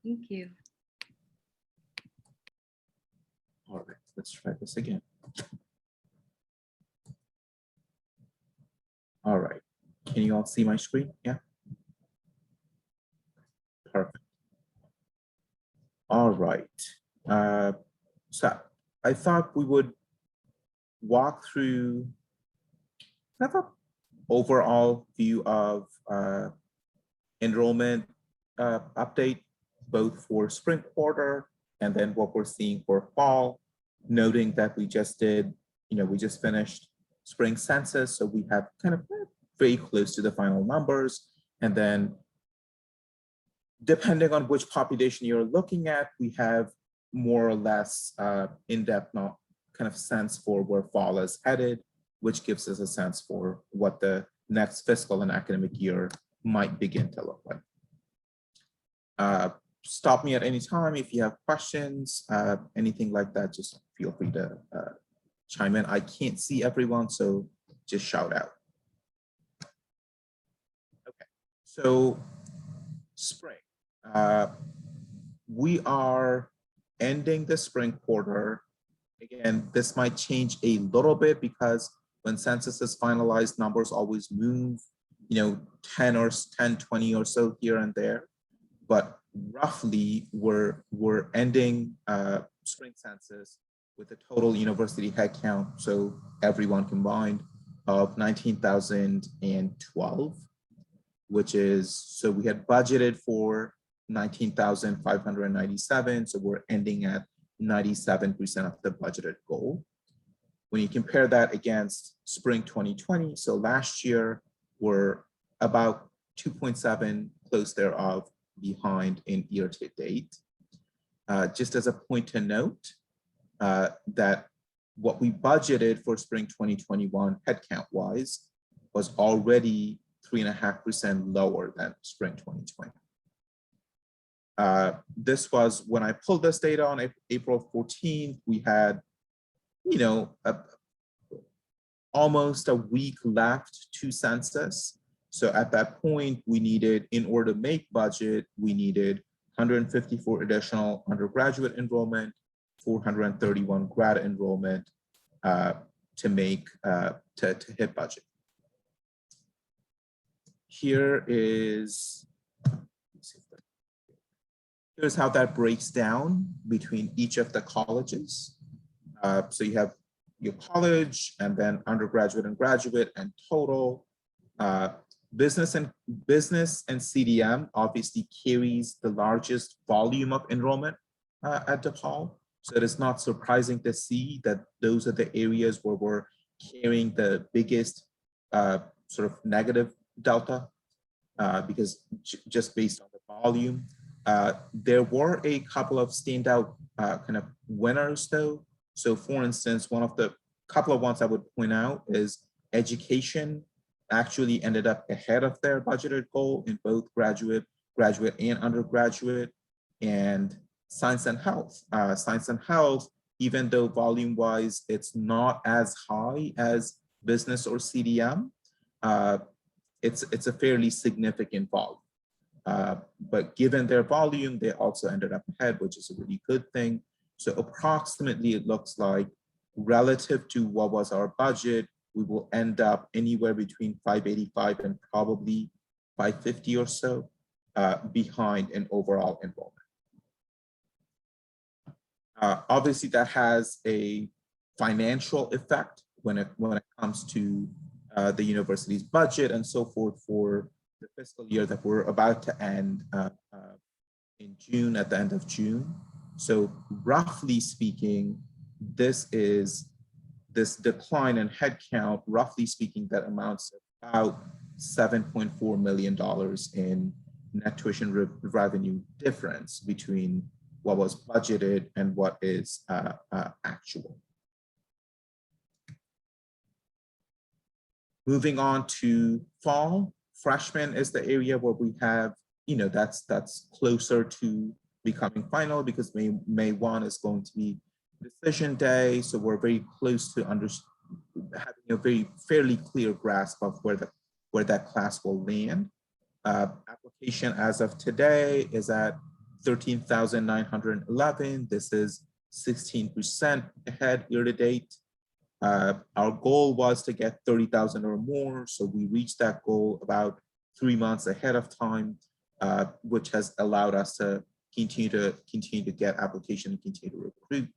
Thank you. All right, let's try this again. All right, can you all see my screen? Yeah. Perfect. All right. So I thought we would walk through kind of an overall view of enrollment update, both for spring quarter and then what we're seeing for fall, noting that we just finished spring census, so we have kind of very close to the final numbers. And then depending on which population you're looking at, we have more or less in-depth kind of sense for where fall is headed, which gives us a sense for what the next fiscal and academic year might begin to look like. Stop me at any time if you have questions, anything like that, just feel free to chime in. I can't see everyone, so just shout out. Okay, so spring. We are ending the spring quarter. Again, this might change a little bit because when census is finalized, numbers always move, 10, 20 or so here and there. But roughly, we're ending spring census with a total university headcount, so everyone combined, of 19,012, which is, so we had budgeted for 19,597, so we're ending at 97% of the budgeted goal. When you compare that against spring 2020, so last year, we're about 2.7 close thereof behind in year to date. Just as a point to note, that what we budgeted for spring 2021 headcount wise was already 3.5% lower than spring 2020. This was when I pulled this data on April 14th, we had, almost a week left to census. So at that point, we needed, in order to make budget, we needed 154 additional undergraduate enrollment, 431 grad enrollment to make, to hit budget. Here's how that breaks down between each of the colleges. So you have your college and then undergraduate and graduate and total. Business and CDM obviously carries the largest volume of enrollment at DePaul. So it is not surprising to see that those are the areas where we're carrying the biggest sort of negative delta because just based on the volume. There were a couple of standout kind of winners though. So for instance, one of the couple of ones I would point out is education actually ended up ahead of their budgeted goal in both graduate and undergraduate, and science and health. Science and health, even though volume-wise, it's not as high as business or CDM, it's a fairly significant volume. But given their volume, they also ended up ahead, which is a really good thing. So approximately, it looks like relative to what was our budget, we will end up anywhere between 585 and probably 550 or so behind in overall enrollment. Obviously, that has a financial effect when it comes to the university's budget and so forth for the fiscal year that we're about to end in June, at the end of June. So roughly speaking, this decline in headcount, roughly speaking, that amounts to about $7.4 million in net tuition revenue difference between what was budgeted and what is actual. Moving on to fall, freshman is the area where we have, that's closer to becoming final because May 1 is going to be decision day. So we're very close to having a fairly clear grasp of where that class will land. Application as of today is at 13,911. This is 16% ahead year to date. Our goal was to get 30,000 or more, so we reached that goal about 3 months ahead of time, which has allowed us to continue to get application and continue to recruit.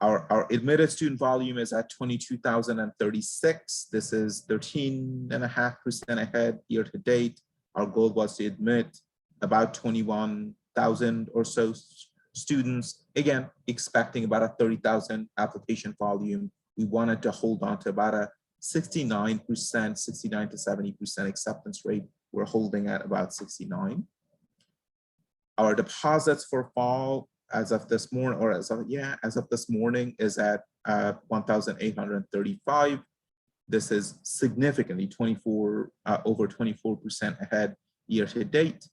Our admitted student volume is at 22,036. This is 13.5% ahead year to date. Our goal was to admit about 21,000 or so students, again, expecting about a 30,000 application volume. We wanted to hold on to about a 69%, 69 to 70% acceptance rate. We're holding at about 69. Our deposits for fall as of this morning, or as of this morning, is at 1,835. This is significantly over 24% ahead year to date.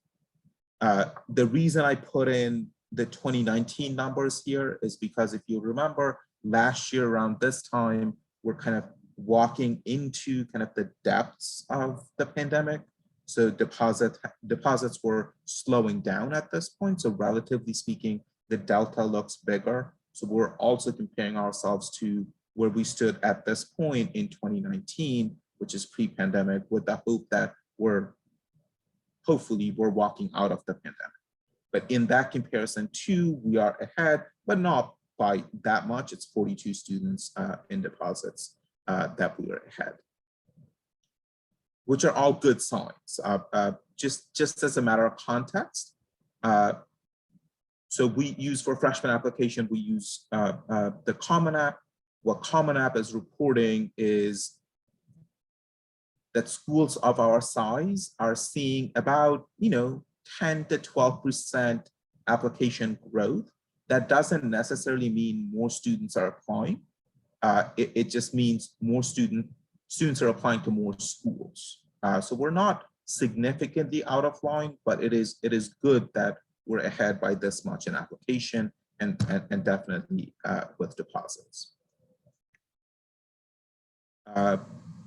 The reason I put in the 2019 numbers here is because if you remember, last year around this time, we're kind of walking into kind of the depths of the pandemic. So deposits were slowing down at this point. So relatively speaking, the delta looks bigger. So we're also comparing ourselves to where we stood at this point in 2019, which is pre-pandemic, with the hope that hopefully we're walking out of the pandemic. But in that comparison too, we are ahead, but not by that much. It's 42 students in deposits that we are ahead, which are all good signs. Just as a matter of context, so we use for freshman application, we use the Common App. What Common App is reporting is that schools of our size are seeing about 10 to 12% application growth. That doesn't necessarily mean more students are applying. It just means more students are applying to more schools. So we're not significantly out of line, but it is good that we're ahead by this much in application and definitely with deposits.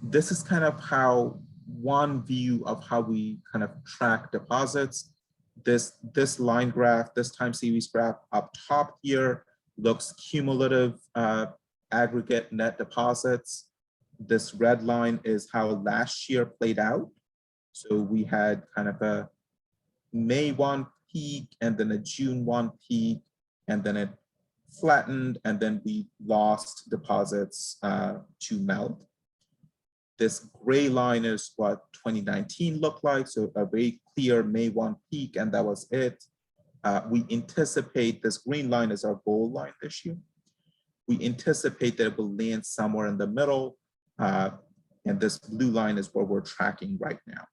This is kind of how one view of how we kind of track deposits. This line graph, this time series graph up top here looks cumulative aggregate net deposits. This red line is how last year played out. So we had kind of a May 1 peak and then a June 1 peak, and then it flattened, and then we lost deposits to melt. This gray line is what 2019 looked like, so a very clear May 1 peak, and that was it. We anticipate this green line is our goal line this year. We anticipate that it will land somewhere in the middle, and this blue line is what we're tracking right now.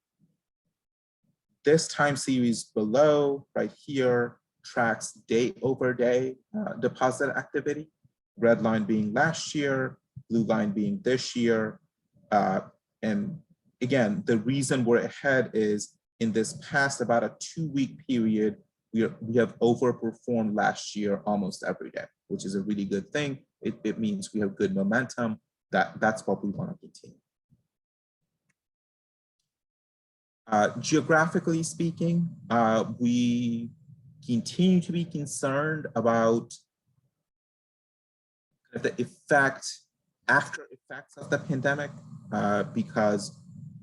This time series below, right here, tracks day over day deposit activity, red line being last year, blue line being this year. And again, the reason we're ahead is in this past about a 2-week period, we have overperformed last year almost every day, which is a really good thing. It means we have good momentum. That's what we want to continue. Geographically speaking, we continue to be concerned about the after effects of the pandemic, because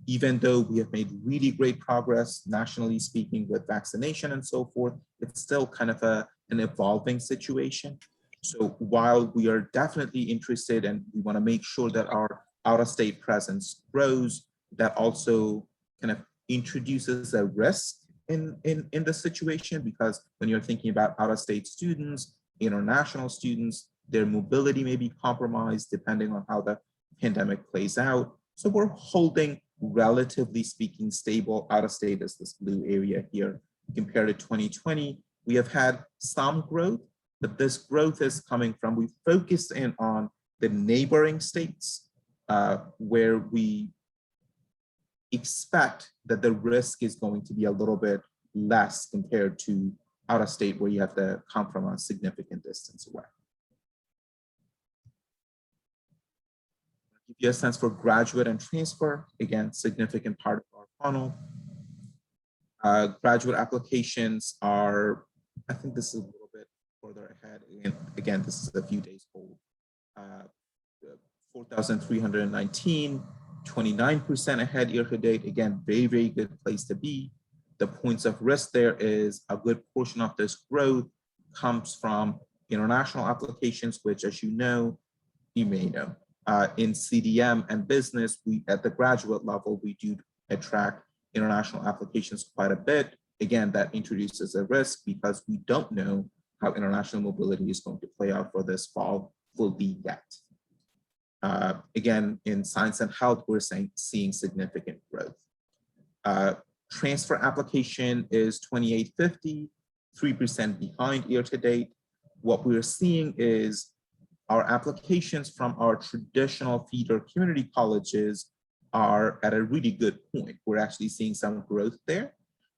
even though we have made really great progress nationally speaking with vaccination and so forth, it's still kind of an evolving situation. So while we are definitely interested and we want to make sure that our out-of-state presence grows, that also kind of introduces a risk in the situation, because when you're thinking about out-of-state students, international students, their mobility may be compromised depending on how the pandemic plays out. So we're holding, relatively speaking, stable. Out-of-state is this blue area here. Compared to 2020, we have had some growth, but this growth is coming from, we focused in on the neighboring states where we expect that the risk is going to be a little bit less compared to out-of-state where you have to come from a significant distance away. Give you a sense for graduate and transfer, again, significant part of our funnel. Graduate applications are, I think this is a little bit further ahead. And again, this is a few days old. 4,319, 29% ahead year to date. Again, very, very good place to be. The points of risk there is a good portion of this growth comes from international applications, which, as you know, you may know, in CDM and business, we at the graduate level, we do attract international applications quite a bit. Again, that introduces a risk because we don't know how international mobility is going to play out for this fall fully yet. Again, in science and health, we're seeing significant growth. Transfer application is 2850, 3% behind year to date. What we're seeing is our applications from our traditional feeder community colleges are at a really good point. We're actually seeing some growth there,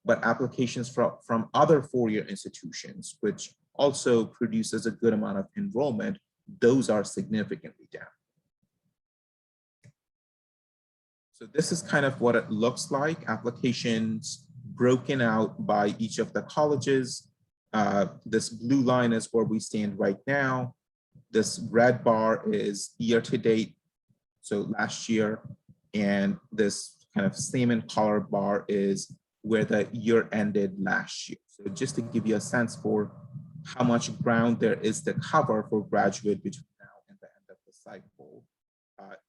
but applications from other four-year institutions, which also produces a good amount of enrollment, those are significantly down. So this is kind of what it looks like, applications broken out by each of the colleges. This blue line is where we stand right now. This red bar is year to date, so last year, and this kind of salmon color bar is where the year ended last year. So just to give you a sense for how much ground there is to cover for graduate between now and the end of the cycle.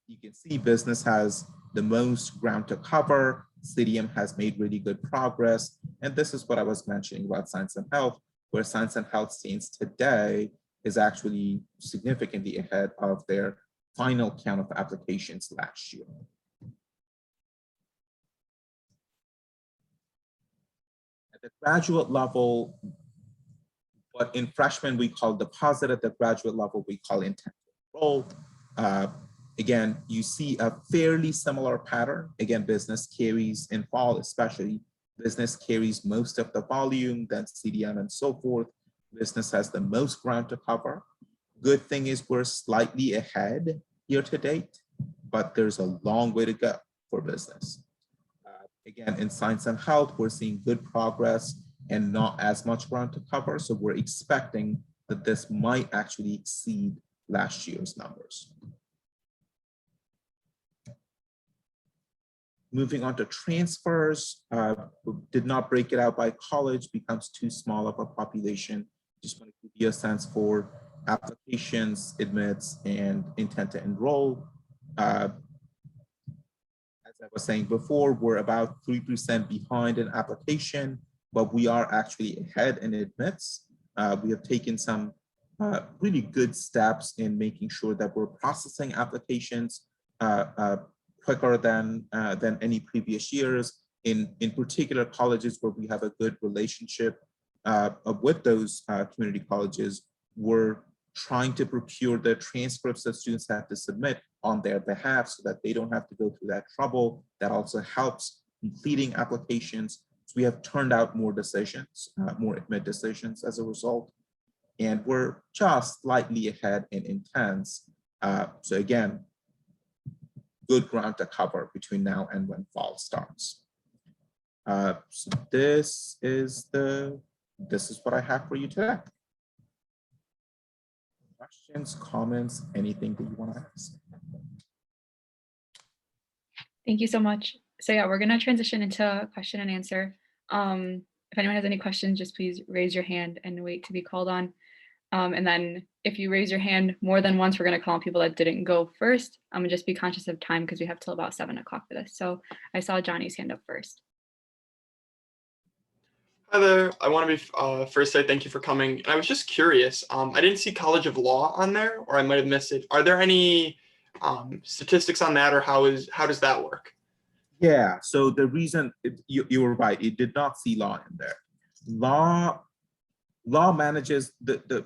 You can see business has the most ground to cover. CDM has made really good progress. And this is what I was mentioning about science and health, where science and health stands today is actually significantly ahead of their final count of applications last year. At the graduate level, what in freshman we call deposit, at the graduate level we call intent to enroll. Again, you see a fairly similar pattern. Again, business carries in fall, especially business carries most of the volume, then CDM and so forth. Business has the most ground to cover. Good thing is we're slightly ahead year to date, but there's a long way to go for business. Again, in science and health, we're seeing good progress and not as much ground to cover. So we're expecting that this might actually exceed last year's numbers. Moving on to transfers, did not break it out by college, becomes too small of a population. Just want to give you a sense for applications, admits, and intent to enroll. As I was saying before, we're about 3% behind in application, but we are actually ahead in admits. We have taken some really good steps in making sure that we're processing applications quicker than any previous years. In particular colleges where we have a good relationship with those community colleges, we're trying to procure the transcripts that students have to submit on their behalf so that they don't have to go through that trouble. That also helps completing applications. So we have turned out more decisions, more admit decisions as a result. And we're just slightly ahead in intents. So again, good ground to cover between now and when fall starts. So this is what I have for you today. Questions, comments, anything that you want to ask? Thank you so much. So yeah, we're going to transition into question and answer. If anyone has any questions, just please raise your hand and wait to be called on. And then if you raise your hand more than once, we're going to call on people that didn't go first. And just be conscious of time because we have till about 7 o'clock for this. So I saw Johnny's hand up first. Hi there. I want to be first say thank you for coming. And I was just curious. I didn't see College of Law on there, or I might have missed it. Are there any statistics on that, or how does that work? Yeah. So the reason you were right, it did not see law in there. Law manages the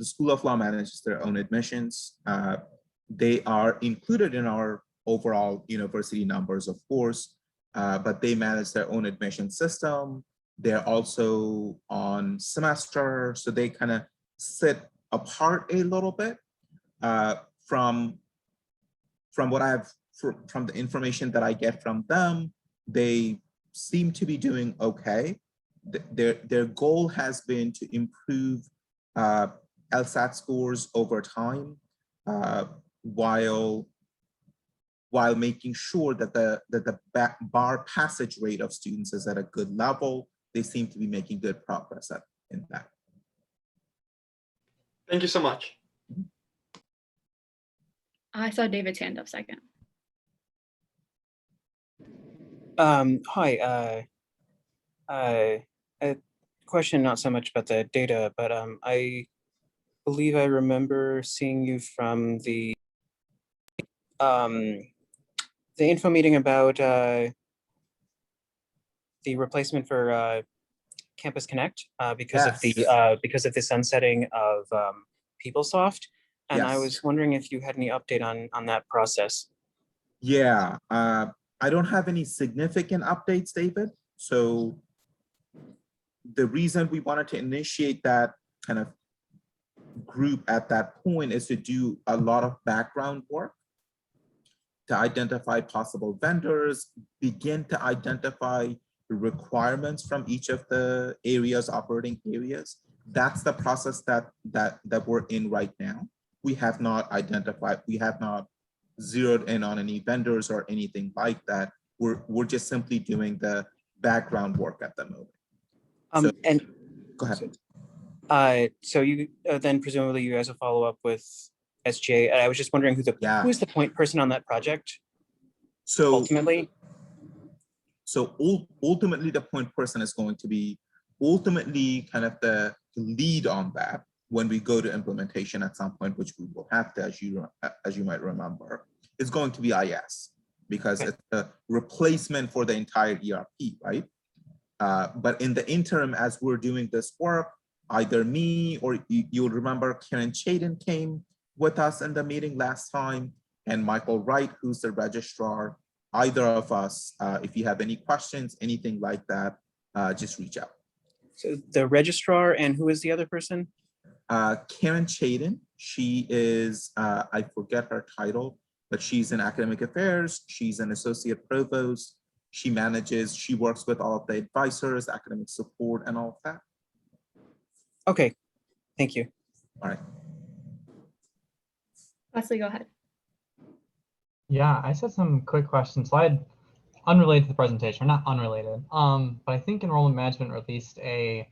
School of Law manages their own admissions. They are included in our overall university numbers, of course, but they manage their own admission system. They're also on semester, so they kind of sit apart a little bit from what from the information that I get from them. They seem to be doing okay. Their goal has been to improve LSAT scores over time, while making sure that the bar passage rate of students is at a good level. They seem to be making good progress in that. Thank you so much. I saw David's hand up second. Hi. A question not so much about the data, but I believe I remember seeing you from the info meeting about the replacement for Campus Connect because of the sunsetting of PeopleSoft, and I was wondering if you had any update on that process. Yeah, I don't have any significant updates, David. So the reason we wanted to initiate that kind of group at that point is to do a lot of background work to identify possible vendors, begin to identify the requirements from each of the areas, operating areas. That's the process that we're in right now. We have not zeroed in on any vendors or anything like that. We're just simply doing the background work at the moment. And go ahead. So you then presumably you guys will follow up with SGA. I was just wondering who is the point person on that project? So ultimately the point person is going to be ultimately kind of the lead on that when we go to implementation at some point, which we will have to, as you might remember. It's going to be IS because it's a replacement for the entire ERP, right? But in the interim, as we're doing this work, either me or you'll remember Karen Chaden came with us in the meeting last time, and Michael Wright, who's the registrar. Either of us, if you have any questions, anything like that, just reach out. So the registrar, and who is the other person? Karen Chaden. She is, I forget her title, but she's in academic affairs. She's an associate provost. She works with all of the advisors, academic support, and all of that. Okay, thank you. All right. Leslie, go ahead. Yeah, I just had some quick questions. So I had, unrelated to the presentation, or not unrelated, but I think Enrollment Management released a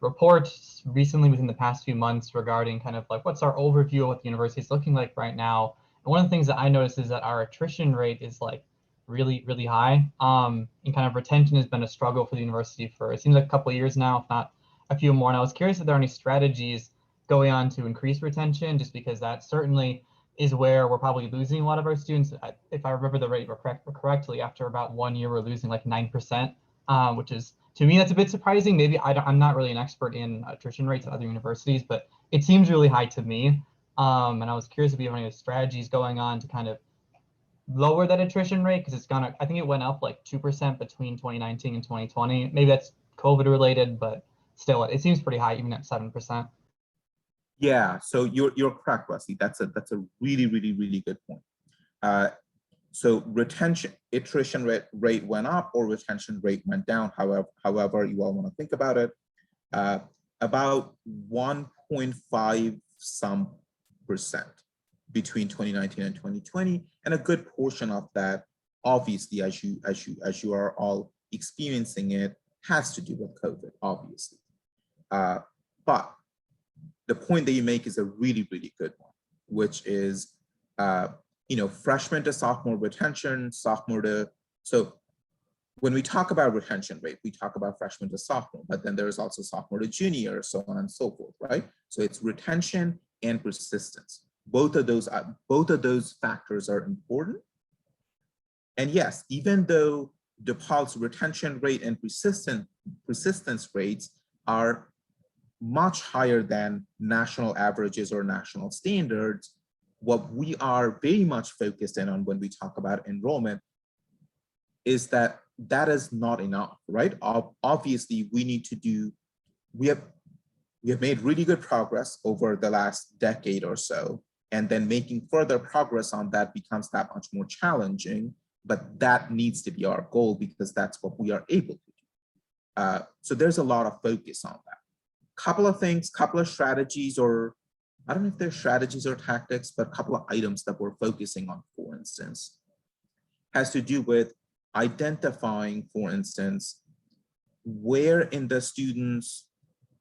report recently within the past few months regarding kind of what's our overview of what the university is looking like right now. And one of the things that I noticed is that our attrition rate is really, really high. And kind of retention has been a struggle for the university for, it seems like a couple of years now, if not a few more. And I was curious if there are any strategies going on to increase retention, just because that certainly is where we're probably losing a lot of our students. If I remember the rate correctly, after about 1 year, we're losing 9%, which is, to me, that's a bit surprising. Maybe I'm not really an expert in attrition rates at other universities, but it seems really high to me. And I was curious if you have any strategies going on to kind of lower that attrition rate, because I think it went up 2% between 2019 and 2020. Maybe that's COVID related, but still, it seems pretty high even at 7%. Yeah, so you're correct, Wesley. That's a really, really, really good point. So attrition rate went up or retention rate went down, however you all want to think about it. About 1.5% between 2019 and 2020, and a good portion of that, obviously, as you are all experiencing it, has to do with COVID, obviously. But the point that you make is a really, really good one, which is, freshman to sophomore retention, so when we talk about retention rate, we talk about freshman to sophomore, but then there's also sophomore to junior, so on and so forth, right? So it's retention and persistence. Both of those factors are important. And yes, even though DePaul's retention rate and persistence rates are much higher than national averages or national standards, what we are very much focused in on when we talk about enrollment is that is not enough, right? Obviously, we have made really good progress over the last decade or so, and then making further progress on that becomes that much more challenging but that needs to be our goal because that's what we are able to do. So there's a lot of focus on that. Couple of things, couple of strategies, or I don't know if they're strategies or tactics, but a couple of items that we're focusing on, for instance, has to do with identifying, for instance, where in the students,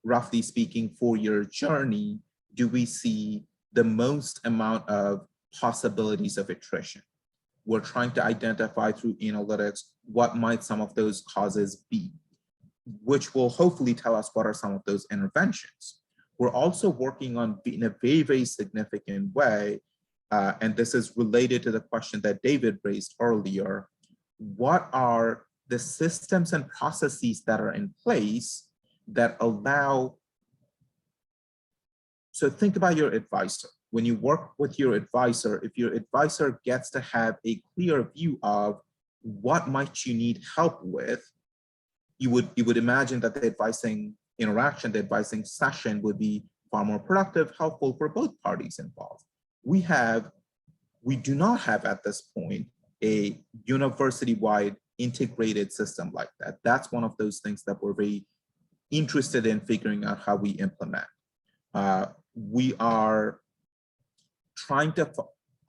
roughly speaking, 4-year journey, do we see the most amount of possibilities of attrition? We're trying to identify through analytics what might some of those causes be, which will hopefully tell us what are some of those interventions. We're also working on, in a very, very significant way, and this is related to the question that David raised earlier, what are the systems and processes that are in place that allow, so think about your advisor. When you work with your advisor, if your advisor gets to have a clear view of what might you need help with, you would imagine that the advising interaction, the advising session would be far more productive, helpful for both parties involved. We do not have at this point a university-wide integrated system like that. That's one of those things that we're very interested in figuring out how we implement. We are trying to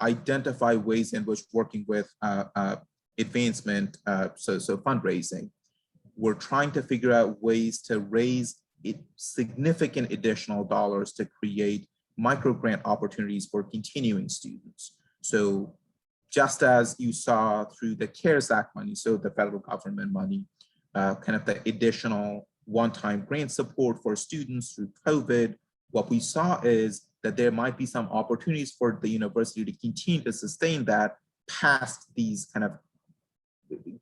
identify ways in which working with advancement, so fundraising, we're trying to figure out ways to raise significant additional dollars to create micro-grant opportunities for continuing students. So just as you saw through the CARES Act money, so the federal government money, kind of the additional one-time grant support for students through COVID, what we saw is that there might be some opportunities for the university to continue to sustain that past these kind of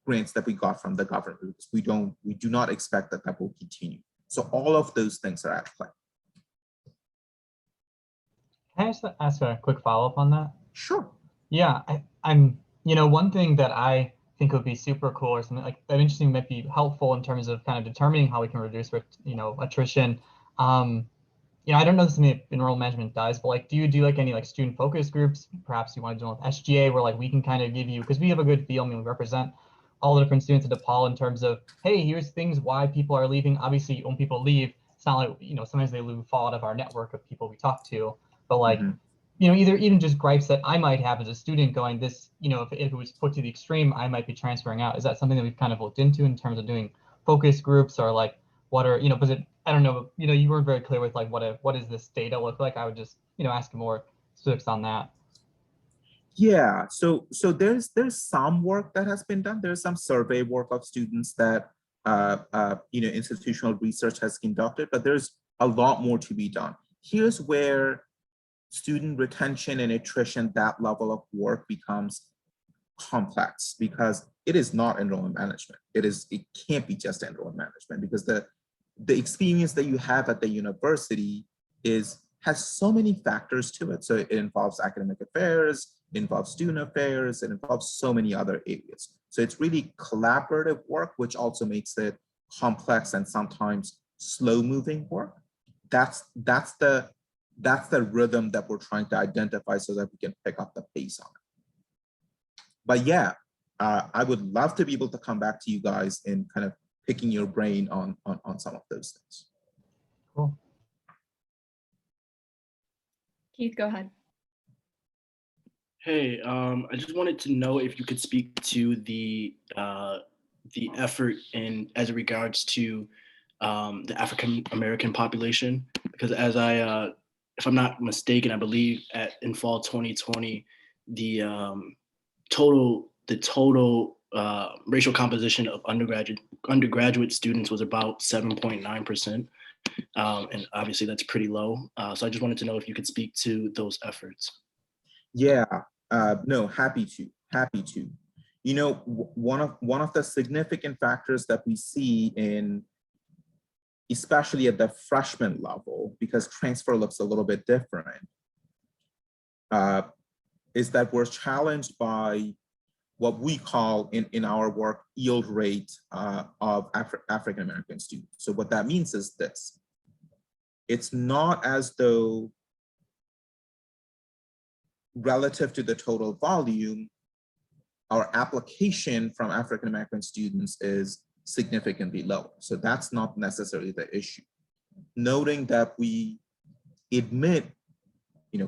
grants that we got from the government. We do not expect that that will continue. So all of those things are at play. Can I just ask a quick follow-up on that? Sure. Yeah, I'm, one thing that I think would be super cool or something like that interesting might be helpful in terms of kind of determining how we can reduce, attrition. I don't know if something enrollment management does, but like, do you do like any like student focus groups? Perhaps you want to do with SGA where like we can kind of give you, because we have a good feel, we represent all the different students at DePaul in terms of, hey, here's things why people are leaving. Obviously, when people leave, it's not like, sometimes they fall out of our network of people we talk to, but like, either even just gripes that I might have as a student going this, if it was put to the extreme, I might be transferring out. Is that something that we've kind of looked into in terms of doing focus groups or like what are, because I don't know, you weren't very clear with like what does this data look like? I would just, ask more specifics on that. Yeah, so there's some work that has been done. There's some survey work of students that institutional research has conducted, but there's a lot more to be done. Here's where student retention and attrition, that level of work becomes complex because it is not enrollment management. It can't be just enrollment management because the experience that you have at the university has so many factors to it. So it involves academic affairs, it involves student affairs, it involves so many other areas. So it's really collaborative work, which also makes it complex and sometimes slow moving work. That's the rhythm that we're trying to identify so that we can pick up the pace on it. But yeah, I would love to be able to come back to you guys in kind of picking your brain on some of those things. Cool. Keith, go ahead. Hey, I just wanted to know if you could speak to the effort as it regards to the African American population, because as if I'm not mistaken, I believe in fall 2020, the total racial composition of undergraduate students was about 7.9%, and obviously that's pretty low. So I just wanted to know if you could speak to those efforts. Yeah, no, happy to. One of the significant factors that we see especially at the freshman level, because transfer looks a little bit different, is that we're challenged by what we call in our work yield rate of African American students. So what that means is this: it's not as though relative to the total volume, our application from African-American students is significantly lower. So that's not necessarily the issue. Noting that we admit,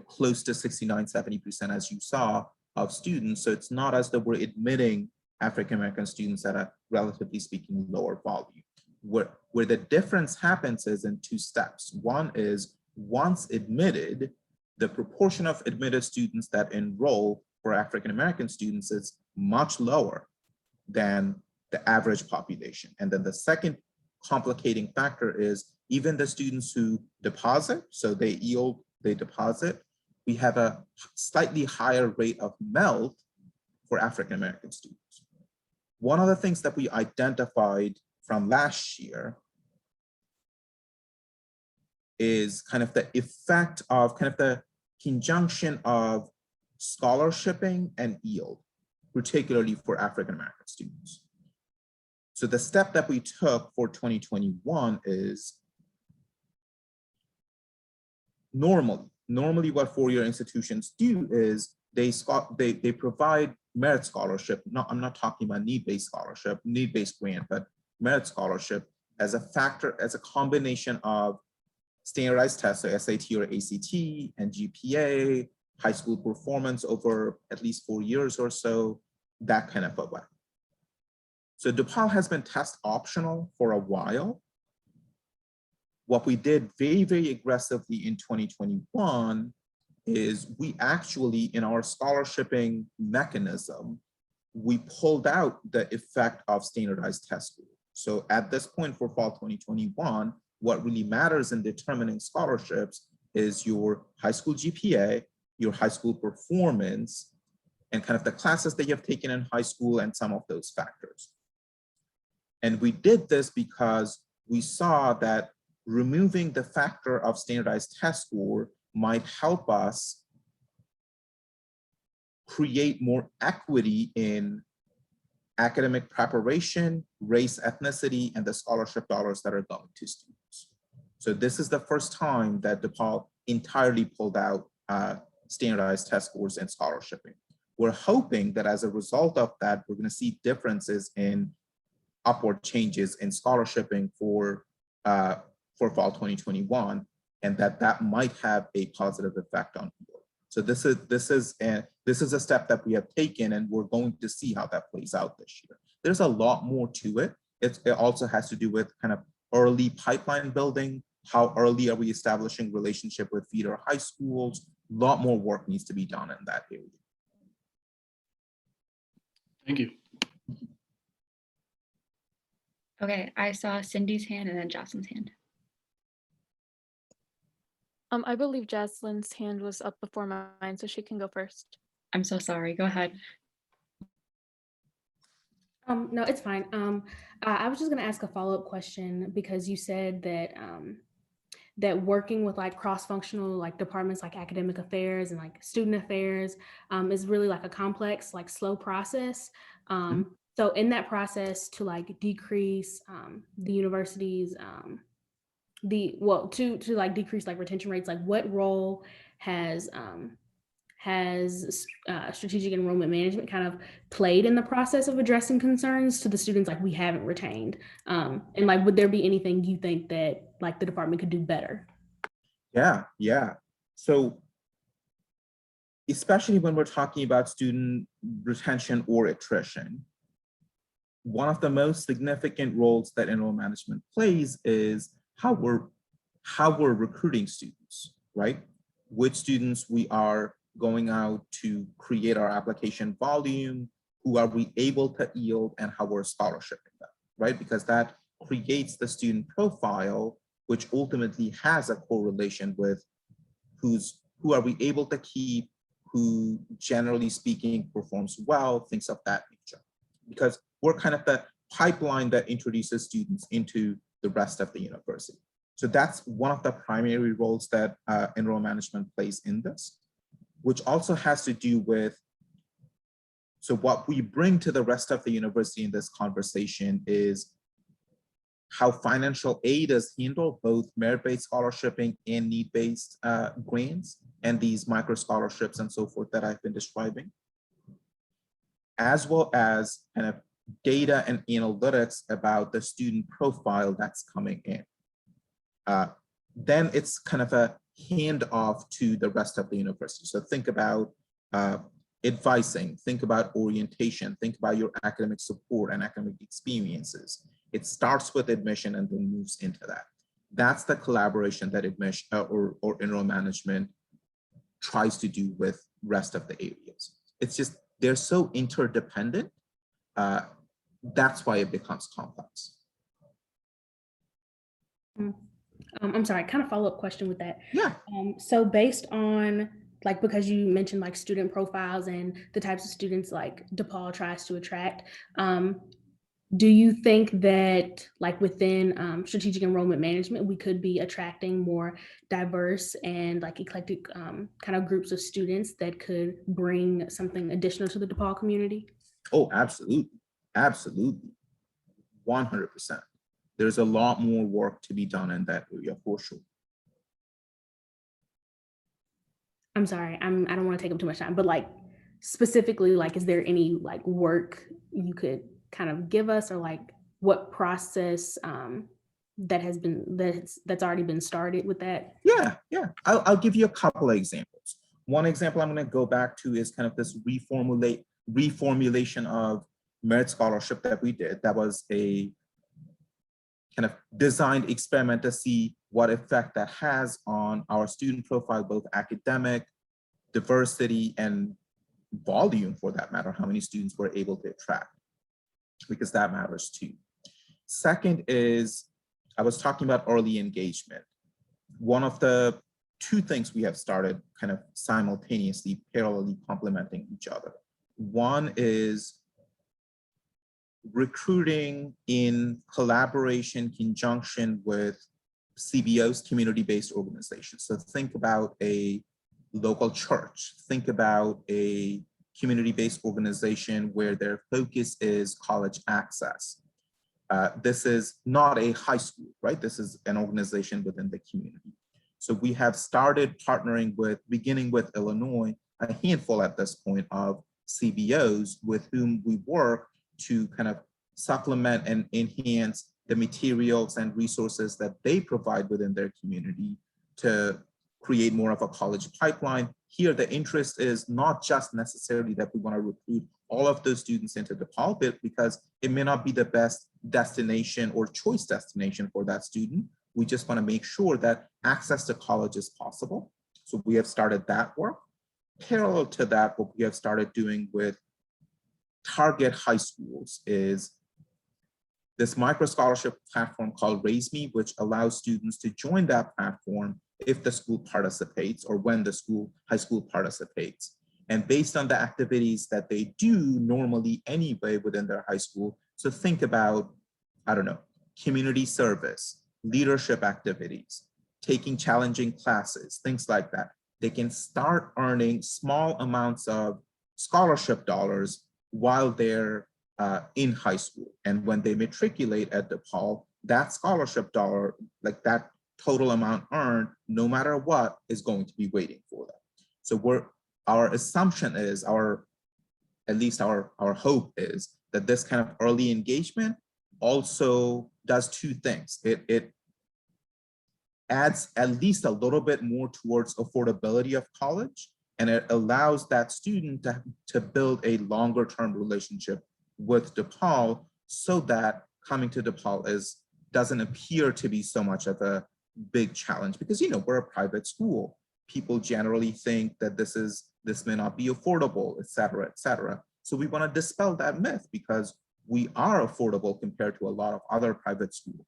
close to 69, 70%, as you saw, of students. So it's not as though we're admitting African-American students at a, relatively speaking, lower volume. Where the difference happens is in two steps. One is, once admitted, the proportion of admitted students that enroll for African-American students is much lower than the average population. And then the second complicating factor is even the students who deposit, so they yield, they deposit, we have a slightly higher rate of melt for African-American students. One of the things that we identified from last year is kind of the effect of kind of the conjunction of scholarshiping and yield, particularly for African-American students. So the step that we took for 2021 is normally what four-year institutions do is they provide merit scholarship. No, I'm not talking about need-based scholarship, need-based grant, but merit scholarship as a factor, as a combination of standardized tests, so SAT or ACT, and GPA, high school performance over at least 4 years or so, that kind of a way. So DePaul has been test optional for a while. What we did very, very aggressively in 2021 is we actually, in our scholarshiping mechanism, we pulled out the effect of standardized test rules. So at this point for fall 2021, what really matters in determining scholarships is your high school GPA, your high school performance, and kind of the classes that you have taken in high school and some of those factors. And we did this because we saw that removing the factor of standardized test score might help us create more equity in academic preparation, race, ethnicity, and the scholarship dollars that are going to students. So this is the first time that DePaul entirely pulled out standardized test scores and scholarshiping. We're hoping that as a result of that, we're going to see differences in upward changes in scholarshiping for fall 2021, and that might have a positive effect on people. So this is a step that we have taken, and we're going to see how that plays out this year. There's a lot more to it. It also has to do with kind of early pipeline building. How early are we establishing relationship with feeder high schools? A lot more work needs to be done in that area. Thank you. Okay, I saw Cindy's hand and then Jocelyn's hand. I believe Jocelyn's hand was up before mine, so she can go first. I'm so sorry. Go ahead. No, it's fine. I was just gonna ask a follow-up question because you said that that working with like cross-functional like departments like academic affairs and like student affairs is really like a complex, like slow process. So in that process to like decrease the university's to like decrease like retention rates, like what role has strategic enrollment management kind of played in the process of addressing concerns to the students like we haven't retained? And like, would there be anything you think that like the department could do better? Yeah. So especially when we're talking about student retention or attrition, one of the most significant roles that enrollment management plays is how we're recruiting students, right? Which students we are going out to create our application volume, who are we able to yield, and how we're scholarshiping them, right? Because that creates the student profile, which ultimately has a correlation with who are we able to keep, who generally speaking performs well, things of that nature. Because we're kind of the pipeline that introduces students into the rest of the university. So that's one of the primary roles that enrollment management plays in this, which also has to do with, so what we bring to the rest of the university in this conversation is how financial aid is handled, both merit-based scholarshiping and need-based grants, and these micro scholarships and so forth that I've been describing. as well as kind of data and analytics about the student profile that's coming in. Then it's kind of a handoff to the rest of the university. So think about advising, think about orientation, think about your academic support and academic experiences. It starts with admission and then moves into that. That's the collaboration that admission or enrollment management tries to do with rest of the areas. It's just, they're so interdependent. That's why it becomes complex. I'm sorry, kind of follow-up question with that. Yeah. So based on, like, because you mentioned like student profiles and the types of students like DePaul tries to attract, do you think that like within strategic enrollment management, we could be attracting more diverse and like eclectic kind of groups of students that could bring something additional to the DePaul community? Oh, absolutely. Absolutely. 100%. There's a lot more work to be done in that area for sure. I'm sorry, I don't want to take up too much time, but like specifically, like, is there any like work you could kind of give us, or like what process that's already been started with that? Yeah. I'll give you a couple of examples. One example I'm going to go back to is kind of this reformulation of merit scholarship that we did. That was a kind of designed experiment to see what effect that has on our student profile, both academic, diversity, and volume for that matter, how many students we're able to attract, because that matters too. Second is, I was talking about early engagement. One of the two things we have started kind of simultaneously, parallelly complementing each other. One is recruiting in collaboration, conjunction with CBOs, community-based organizations. So think about a local church, think about a community-based organization where their focus is college access. This is not a high school, right? This is an organization within the community. So we have started partnering with, beginning with Illinois, a handful at this point of CBOs with whom we work to kind of supplement and enhance the materials and resources that they provide within their community to create more of a college pipeline. Here, the interest is not just necessarily that we want to recruit all of those students into DePaul, but because it may not be the best destination or choice destination for that student. We just want to make sure that access to college is possible. So we have started that work. Parallel to that, what we have started doing with target high schools is this micro scholarship platform called Raise Me, which allows students to join that platform if the school participates or when the high school participates. And based on the activities that they do normally anyway within their high school, so think about, I don't know, community service, leadership activities, taking challenging classes, things like that. They can start earning small amounts of scholarship dollars while they're in high school. And when they matriculate at DePaul, that scholarship dollar, like that total amount earned, no matter what, is going to be waiting for them. So our assumption is, at least our hope is that this kind of early engagement also does two things. It adds at least a little bit more towards affordability of college, and it allows that student to build a longer term relationship with DePaul, so that coming to DePaul doesn't appear to be so much of a big challenge, because we're a private school. People generally think that this may not be affordable, et cetera, et cetera. So we want to dispel that myth, because we are affordable compared to a lot of other private schools.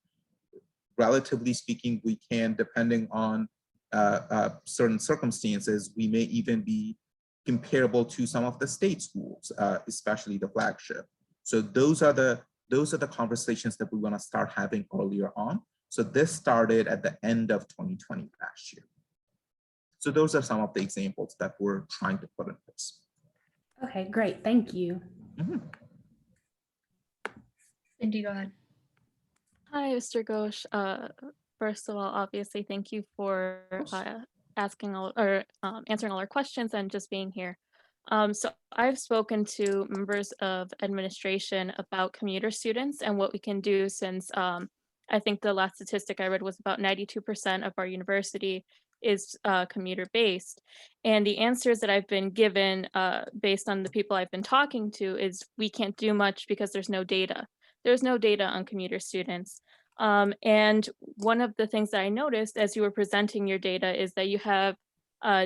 Relatively speaking, we can, depending on certain circumstances, we may even be comparable to some of the state schools, especially the flagship. So those are the conversations that we want to start having earlier on. So this started at the end of 2020 last year. So those are some of the examples that we're trying to put in place. Okay, great. Thank you. Mm-hmm. Cindy, go ahead. Hi, Mr. Ghosh. First of all, obviously, thank you for answering all our questions and just being here. So I've spoken to members of administration about commuter students and what we can do since I think the last statistic I read was about 92% of our university is commuter based. And the answers that I've been given based on the people I've been talking to is we can't do much because there's no data. There's no data on commuter students. And one of the things that I noticed as you were presenting your data is that you have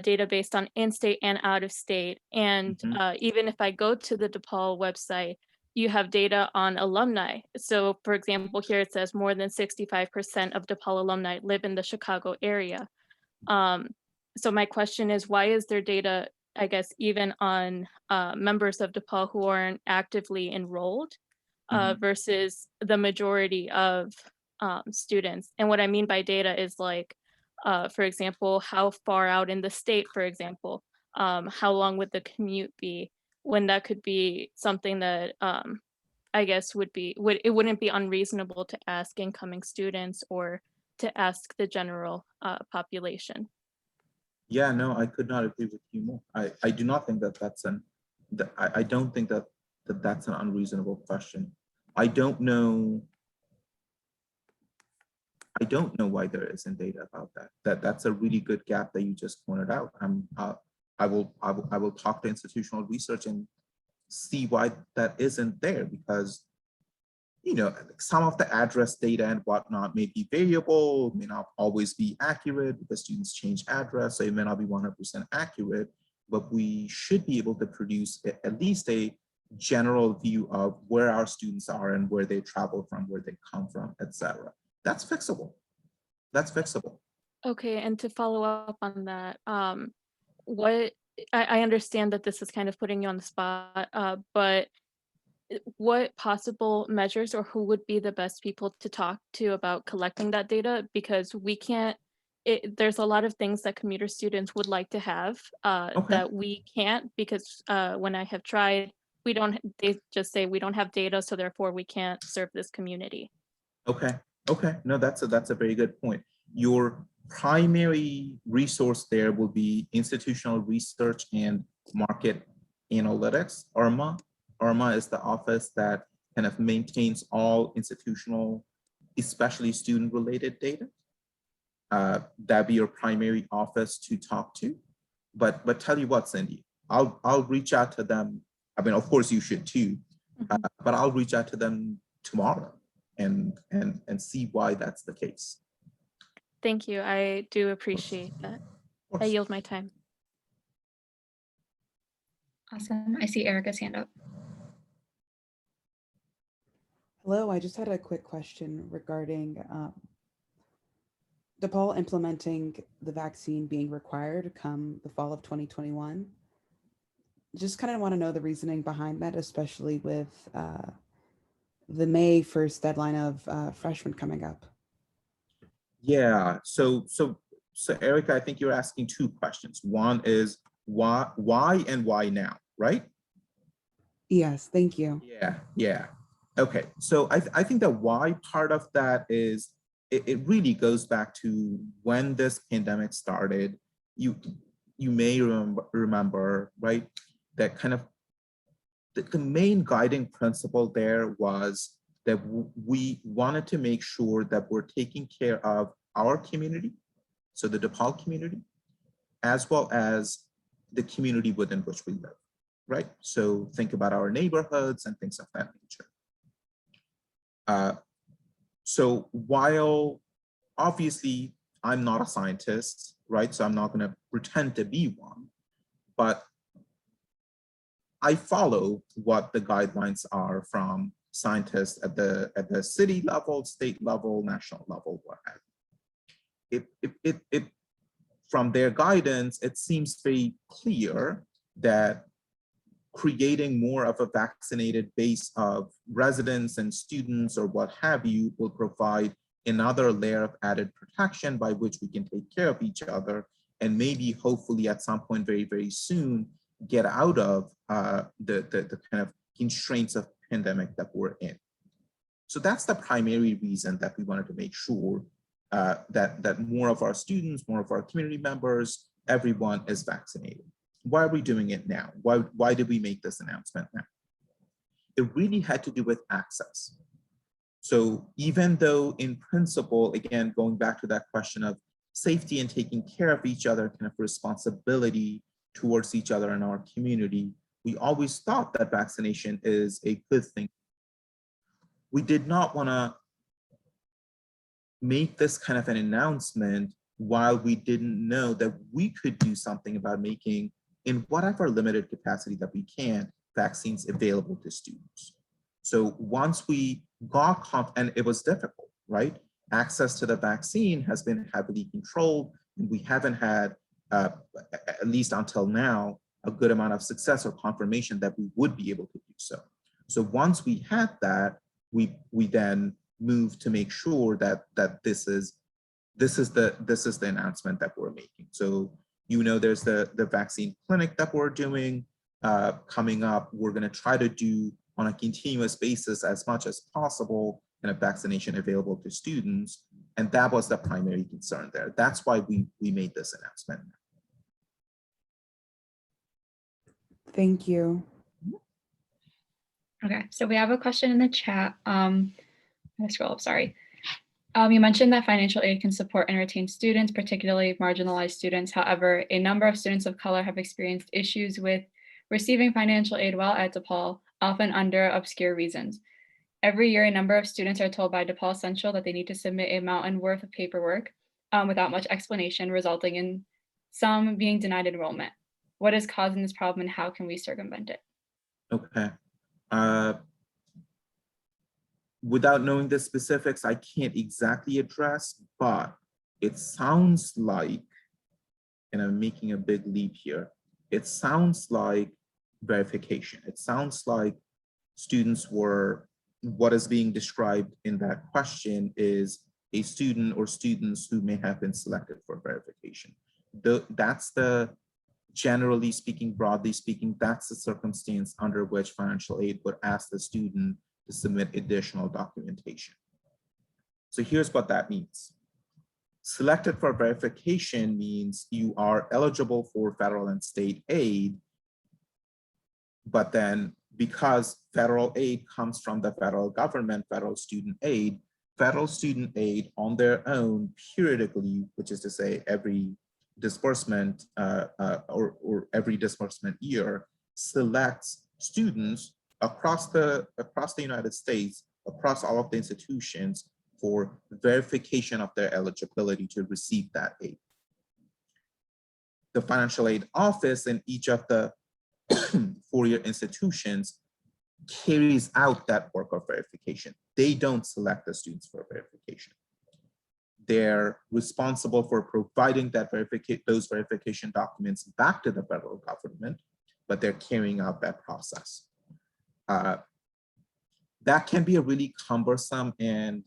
data based on in-state and out-of-state. And even if I go to the DePaul website, you have data on alumni. So for example, here it says more than 65% of DePaul alumni live in the Chicago area. So my question is, why is there data, I guess, even on members of DePaul who aren't actively enrolled versus the majority of students? And what I mean by data is like, for example, how far out in the state, for example, how long would the commute be, when that could be something that I guess it wouldn't be unreasonable to ask incoming students or to ask the general population. Yeah, no, I could not agree with you more. I do not think that I don't think that that's an unreasonable question. I don't know why there isn't data about that. That's a really good gap that you just pointed out. I will talk to institutional research and see why that isn't there, because some of the address data and whatnot may be variable, may not always be accurate because students change address, so it may not be 100% accurate, but we should be able to produce at least a general view of where our students are and where they travel from, where they come from, etc. That's fixable. That's fixable. Okay, and to follow up on that, what I understand that this is kind of putting you on the spot, but what possible measures or who would be the best people to talk to about collecting that data? Because we can't, there's a lot of things that commuter students would like to have that we can't, because when I have tried, they just say we don't have data, so therefore we can't serve this community. Okay, no, that's a very good point. Your primary resource there will be institutional research and market analytics, IRMA. IRMA is the office that kind of maintains all institutional, especially student-related data. That'd be your primary office to talk to. But tell you what, Cindy, I'll reach out to them. I mean, of course you should too, but I'll reach out to them tomorrow and see why that's the case. Thank you. I do appreciate that. I yield my time. Awesome. I see Erica's hand up. Hello, I just had a quick question regarding DePaul implementing the vaccine being required come the fall of 2021. Just kind of want to know the reasoning behind that, especially with the May 1st deadline of freshmen coming up. Yeah, so Erica, I think you're asking two questions. One is why and why now, right? Yes, thank you. Yeah. Okay, so I think the why part of that is it really goes back to when this pandemic started. You may remember, right, that kind of the main guiding principle there was that we wanted to make sure that we're taking care of our community, so the DePaul community, as well as the community within which we live, right? So think about our neighborhoods and things of that nature. So while obviously I'm not a scientist, right? So I'm not going to pretend to be one, but I follow what the guidelines are from scientists at the city level, state level, national level, what have you. From their guidance, it seems very clear that creating more of a vaccinated base of residents and students or what have you will provide another layer of added protection by which we can take care of each other and maybe hopefully at some point very, very soon get out of the kind of constraints of pandemic that we're in. So that's the primary reason that we wanted to make sure that more of our students, more of our community members, everyone is vaccinated. why are we doing it now? Why did we make this announcement now? It really had to do with access. So even though in principle, again, going back to that question of safety and taking care of each other, kind of responsibility towards each other in our community, we always thought that vaccination is a good thing. We did not want to make this kind of an announcement while we didn't know that we could do something about making, in whatever limited capacity that we can, vaccines available to students. So once we got and it was difficult, right? Access to the vaccine has been heavily controlled, and we haven't had, at least until now, a good amount of success or confirmation that we would be able to do so. So once we had that, we then moved to make sure that this is the announcement that we're making. So there's the vaccine clinic that we're doing coming up. We're going to try to do on a continuous basis as much as possible and a vaccination available to students. And that was the primary concern there. That's why we made this announcement. Thank you. Okay, so we have a question in the chat. I'm gonna scroll up, sorry. You mentioned that financial aid can support and retain students, particularly marginalized students. However, a number of students of color have experienced issues with receiving financial aid while at DePaul, often under obscure reasons. Every year, a number of students are told by DePaul Central that they need to submit a mountain worth of paperwork without much explanation, resulting in some being denied enrollment. What is causing this problem and how can we circumvent it? Okay. Without knowing the specifics, I can't exactly address, but it sounds like, and I'm making a big leap here, it sounds like verification. It sounds like students were, what is being described in that question is a student or students who may have been selected for verification. That's the, generally speaking, broadly speaking, that's the circumstance under which financial aid would ask the student to submit additional documentation. So here's what that means. Selected for verification means you are eligible for federal and state aid, but then because federal aid comes from the federal government, federal student aid on their own periodically, which is to say every disbursement or every disbursement year, selects students across the United States, across all of the institutions, for verification of their eligibility to receive that aid. The financial aid office in each of the four-year institutions carries out that work of verification. They don't select the students for verification. They're responsible for providing that those verification documents back to the federal government, but they're carrying out that process. That can be a really cumbersome and,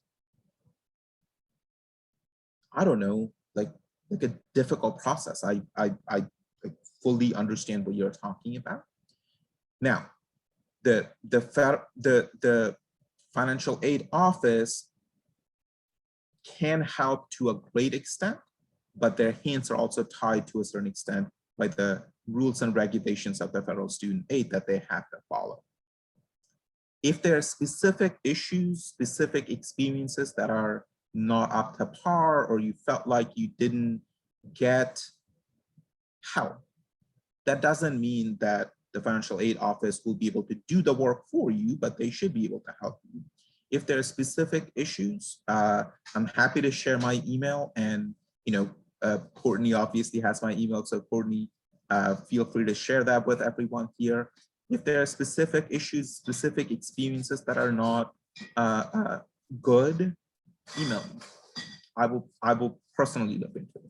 I don't know, like a difficult process. I fully understand what you're talking about. Now, the financial aid office can help to a great extent, but their hands are also tied to a certain extent by the rules and regulations of the federal student aid that they have to follow. If there are specific issues, specific experiences that are not up to par, or you felt like you didn't get help, that doesn't mean that the financial aid office will be able to do the work for you, but they should be able to help you. If there are specific issues, I'm happy to share my email, and Courtney obviously has my email, so Courtney, feel free to share that with everyone here. If there are specific issues, specific experiences that are not good, email me. I will personally look into it.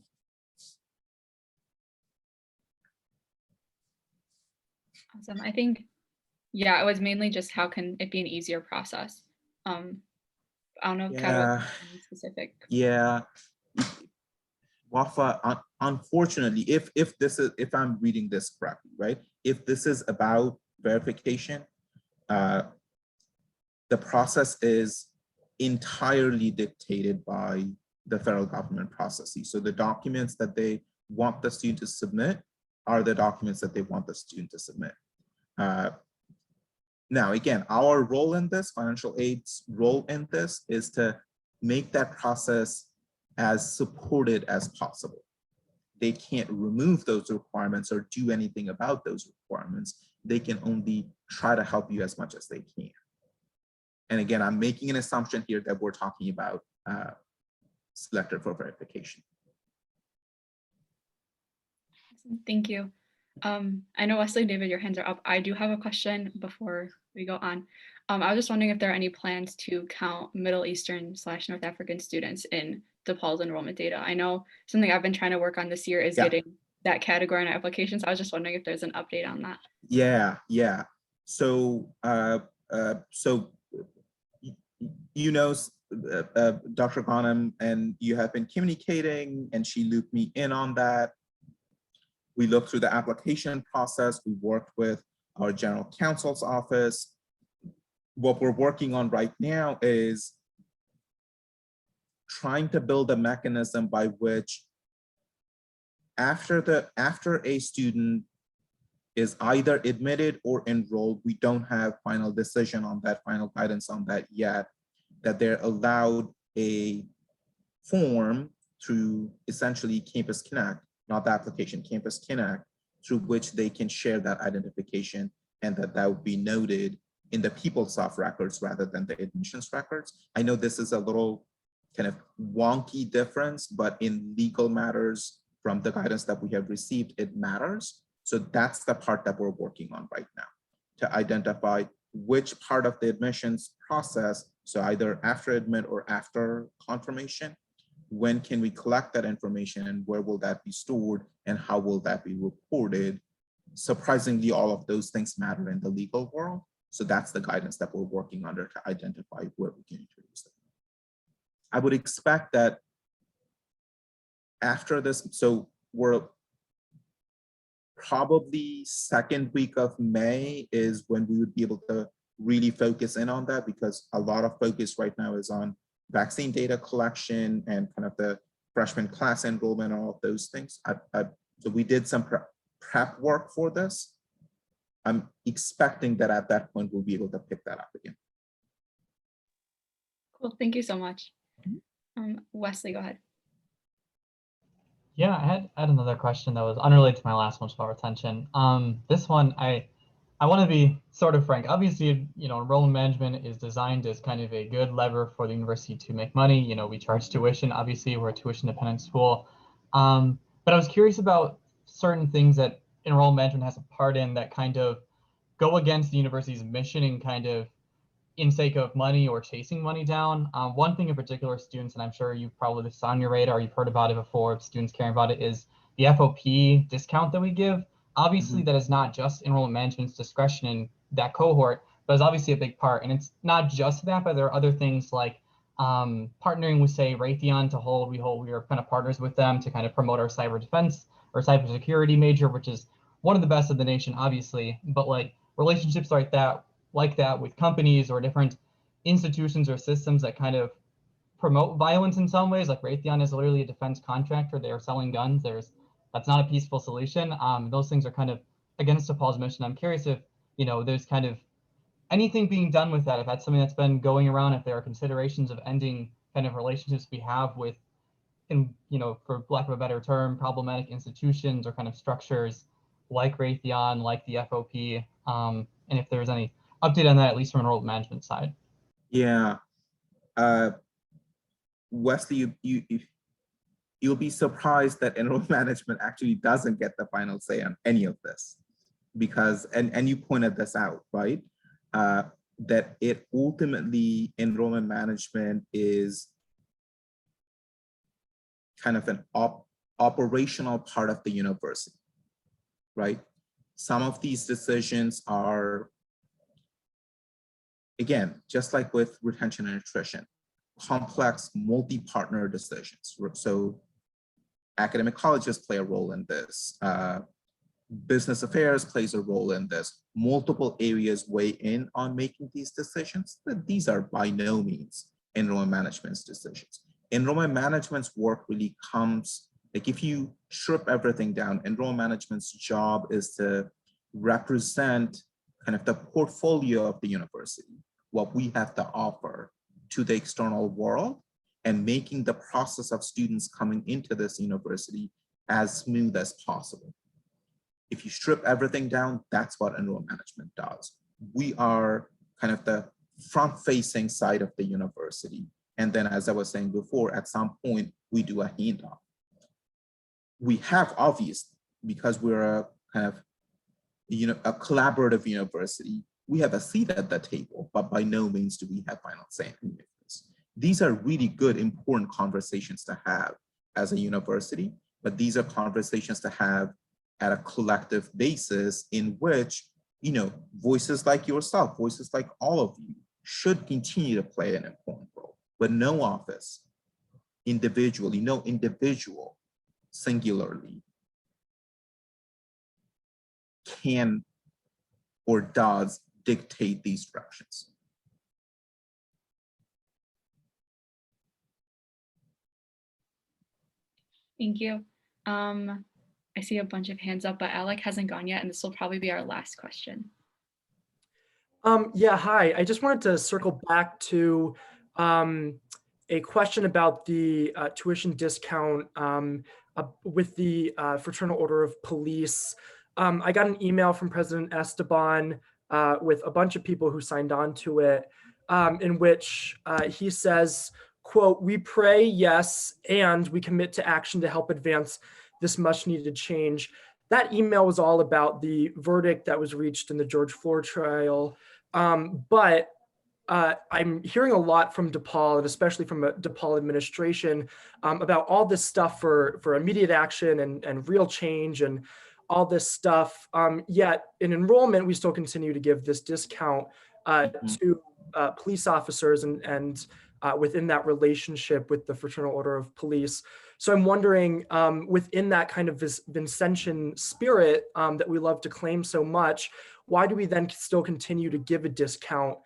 Awesome. I think, yeah, it was mainly just how can it be an easier process. I don't know, Yeah. specific. Yeah. Wafa, unfortunately, if I'm reading this correctly, right? If this is about verification, the process is entirely dictated by the federal government processes. So the documents that they want the student to submit are the documents that they want the student to submit. Now, again, our role in this, financial aid's role in this, is to make that process as supported as possible. They can't remove those requirements or do anything about those requirements. They can only try to help you as much as they can. And again, I'm making an assumption here that we're talking about selected for verification. Thank you. I know Wesley, David, your hands are up. I do have a question before we go on. I was just wondering if there are any plans to count Middle Eastern / North African students in DePaul's enrollment data. I know something I've been trying to work on this year is getting that category in our applications. I was just wondering if there's an update on that. Yeah. So, you know, Dr. Ghanem and you have been communicating, and she looped me in on that. We looked through the application process. We worked with our general counsel's office. What we're working on right now is trying to build a mechanism by which after a student is either admitted or enrolled, we don't have final decision on that, final guidance on that yet, that they're allowed a form through essentially Campus Connect, not the application, Campus Connect, through which they can share that identification, and that would be noted in the PeopleSoft records rather than the admissions records. I know this is a little kind of wonky difference, but in legal matters, from the guidance that we have received, it matters. So that's the part that we're working on right now, to identify which part of the admissions process, so either after admit or after confirmation, when can we collect that information and where will that be stored and how will that be reported? Surprisingly, all of those things matter in the legal world. So that's the guidance that we're working under to identify where we can introduce them. I would expect that after this, so we're probably second week of May is when we would be able to really focus in on that, because a lot of focus right now is on vaccine data collection and kind of the freshman class enrollment, all of those things. So we did some prep work for this. I'm expecting that at that point, we'll be able to pick that up again. Cool, thank you so much. Wesley, go ahead. Yeah, I had another question that was unrelated to my last one, about retention. This one, I want to be sort of frank. Obviously, enrollment management is designed as kind of a good lever for the university to make money. We charge tuition. Obviously, we're a tuition-dependent school. But I was curious about certain things that enrollment management has a part in that kind of go against the university's mission and kind of in sake of money or chasing money down. One thing in particular, students, and I'm sure you've probably this is on your radar, you've heard about it before, students caring about it, is the FOP discount that we give. Obviously, that is not just enrollment management's discretion in that cohort, but it's obviously a big part. And it's not just that, but there are other things like partnering with, say, Raytheon to hold. We are kind of partners with them to kind of promote our cyber defense or cybersecurity major, which is one of the best of the nation, obviously. But like relationships like that with companies or different institutions or systems that kind of promote violence in some ways, like Raytheon is literally a defense contractor. They are selling guns. That's not a peaceful solution. Those things are kind of against DePaul's mission. I'm curious if, there's kind of anything being done with that, if that's something that's been going around, if there are considerations of ending kind of relationships we have with, for lack of a better term, problematic institutions or kind of structures like Raytheon, like the FOP, and if there's any update on that, at least from an enrollment management side. Yeah. Wesley, you'll be surprised that enrollment management actually doesn't get the final say on any of this, because, and you pointed this out, right? That it ultimately, enrollment management is kind of an operational part of the university, right? Some of these decisions are, again, just like with retention and attrition, complex multi-partner decisions. So academic colleges play a role in this. Business affairs plays a role in this. Multiple areas weigh in on making these decisions, but these are by no means enrollment management's decisions. Enrollment management's work really comes Like if you strip everything down, enrollment management's job is to represent kind of the portfolio of the university, what we have to offer to the external world, and making the process of students coming into this university as smooth as possible. If you strip everything down, that's what enrollment management does. We are kind of the front-facing side of the university. And then, as I was saying before, at some point, we do a handoff. We have obviously, because we're a kind of, a collaborative university, we have a seat at the table, but by no means do we have final say in this. These are really good, important conversations to have as a university, but these are conversations to have at a collective basis in which, voices like yourself, voices like all of you should continue to play an important role, but no office individually, no individual singularly can or does dictate these directions. Thank you. I see a bunch of hands up, but Alec hasn't gone yet, and this will probably be our last question. Yeah, hi. I just wanted to circle back to a question about the tuition discount with the Fraternal Order of Police. I got an email from President Esteban with a bunch of people who signed on to it, in which he says, quote, "We pray, yes, and we commit to action to help advance this much needed change." That email was all about the verdict that was reached in the George Floyd trial. But I'm hearing a lot from DePaul, and especially from a DePaul administration, about all this stuff for immediate action and real change and all this stuff. Yet in enrollment, we still continue to give this discount to police officers and within that relationship with the Fraternal Order of Police. So I'm wondering, within that kind of Vincentian spirit that we love to claim so much, why do we then still continue to give a discount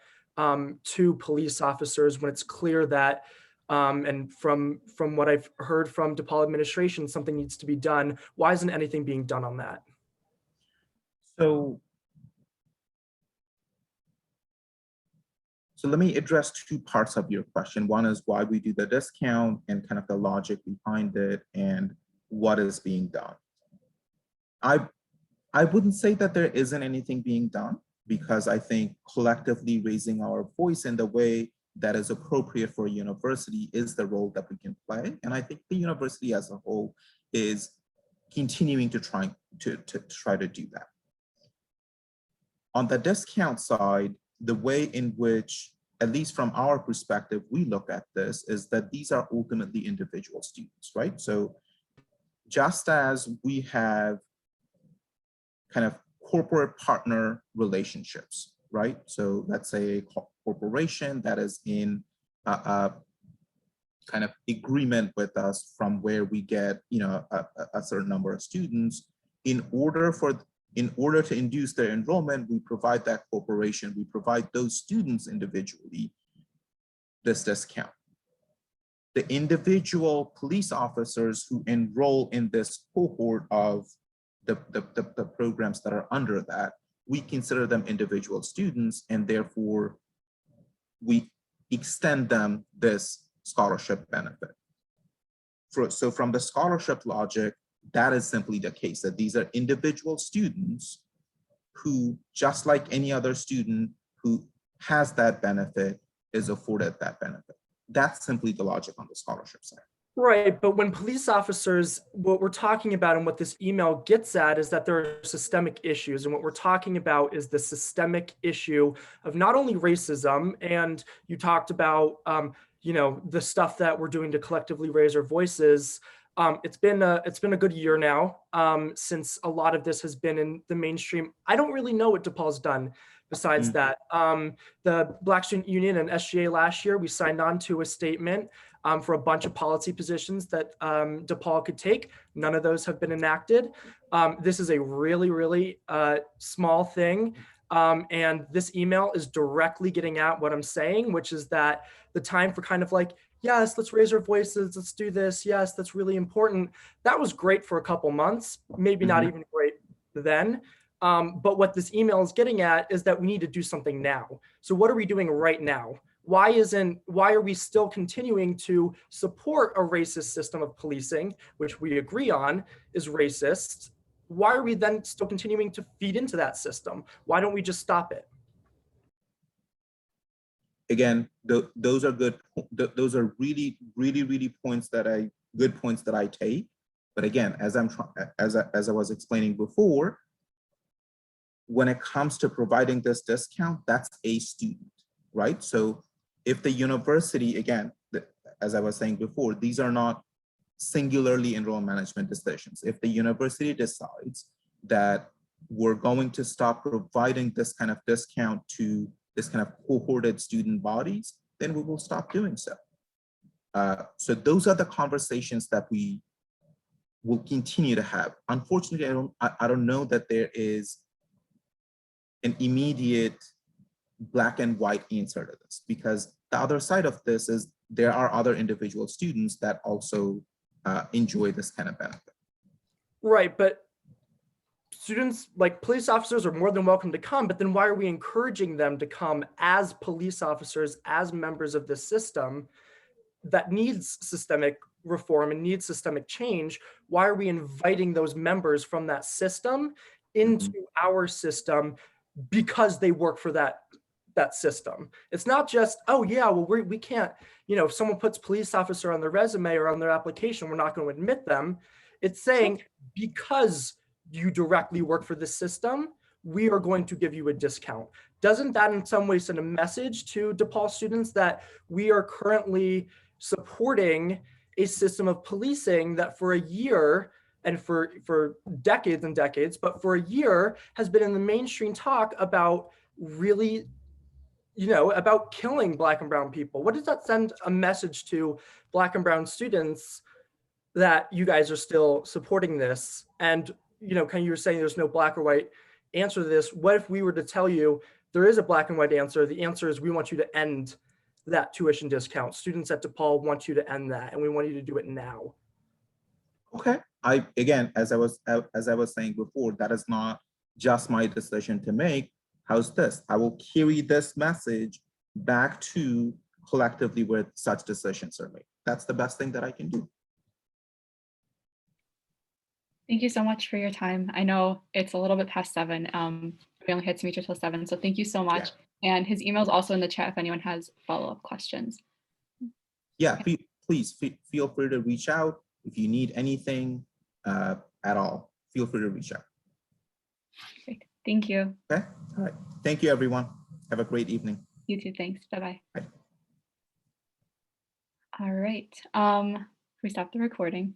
to police officers when it's clear that, and from what I've heard from DePaul administration, something needs to be done? Why isn't anything being done on that? So let me address two parts of your question. One is why we do the discount and kind of the logic behind it and what is being done. I wouldn't say that there isn't anything being done, because I think collectively raising our voice in the way that is appropriate for a university is the role that we can play. And I think the university as a whole is continuing to try to do that. On the discount side, the way in which, at least from our perspective, we look at this is that these are ultimately individual students, right? So just as we have kind of corporate partner relationships, right? So let's say a corporation that is in a kind of agreement with us from where we get, a certain number of students. In order to induce their enrollment, we provide that corporation, we provide those students individually this discount. The individual police officers who enroll in this cohort of the programs that are under that, we consider them individual students, and therefore we extend them this scholarship benefit. So from the scholarship logic, that is simply the case, that these are individual students who, just like any other student who has that benefit, is afforded that benefit. That's simply the logic on the scholarship side. Right, but when police officers, what we're talking about and what this email gets at is that there are systemic issues. And what we're talking about is the systemic issue of not only racism, and you talked about, the stuff that we're doing to collectively raise our voices. It's been a good year now since a lot of this has been in the mainstream. I don't really know what DePaul's done besides that. The Black Student Union and SGA last year, we signed on to a statement for a bunch of policy positions that DePaul could take. None of those have been enacted. This is a really, really small thing. And this email is directly getting at what I'm saying, which is that the time for kind of like yes, let's raise our voices, let's do this, yes, that's really important. That was great for a couple months, maybe not even great then. But what this email is getting at is that we need to do something now. So what are we doing right now? Why are we still continuing to support a racist system of policing, which we agree on is racist? Why are we then still continuing to feed into that system? Why don't we just stop it? Again, those are good. Those are really good points that I take. But again, as I was explaining before, when it comes to providing this discount, that's a student, right? So if the university, again, as I was saying before, these are not singularly enrollment management decisions. If the university decides that we're going to stop providing this kind of discount to this kind of cohorted student bodies, then we will stop doing so. So those are the conversations that we will continue to have. Unfortunately, I don't know that there is an immediate black and white answer to this, because the other side of this is there are other individual students that also enjoy this kind of benefit. Right, but students, like police officers, are more than welcome to come, but then why are we encouraging them to come as police officers, as members of this system that needs systemic reform and needs systemic change? Why are we inviting those members from that system into our system because they work for that system? It's not just, oh yeah, well we can't, if someone puts police officer on their resume or on their application, we're not going to admit them. It's saying, because you directly work for the system, we are going to give you a discount. Doesn't that in some way send a message to DePaul students that we are currently supporting a system of policing that for a year and for decades and decades, but for a year has been in the mainstream talk about really, about killing Black and brown people? What does that send a message to Black and brown students that you guys are still supporting this? And, kind of you were saying there's no black or white answer to this. What if we were to tell you there is a black and white answer? The answer is we want you to end that tuition discount. Students at DePaul want you to end that, and we want you to do it now. Okay. Again, as I was saying before, that is not just my decision to make. How's this? I will carry this message back to collectively where such decisions are made. That's the best thing that I can do. Thank you so much for your time. I know it's a little bit past 7. We only had Soumitra till 7, so thank you so much. Yeah. And his email is also in the chat if anyone has follow-up questions. Yeah, please feel free to reach out if you need anything at all. Feel free to reach out. Great. Thank you. Okay. All right. Thank you, everyone. Have a great evening. You too. Thanks. Bye-bye. Bye. All right. We stop the recording.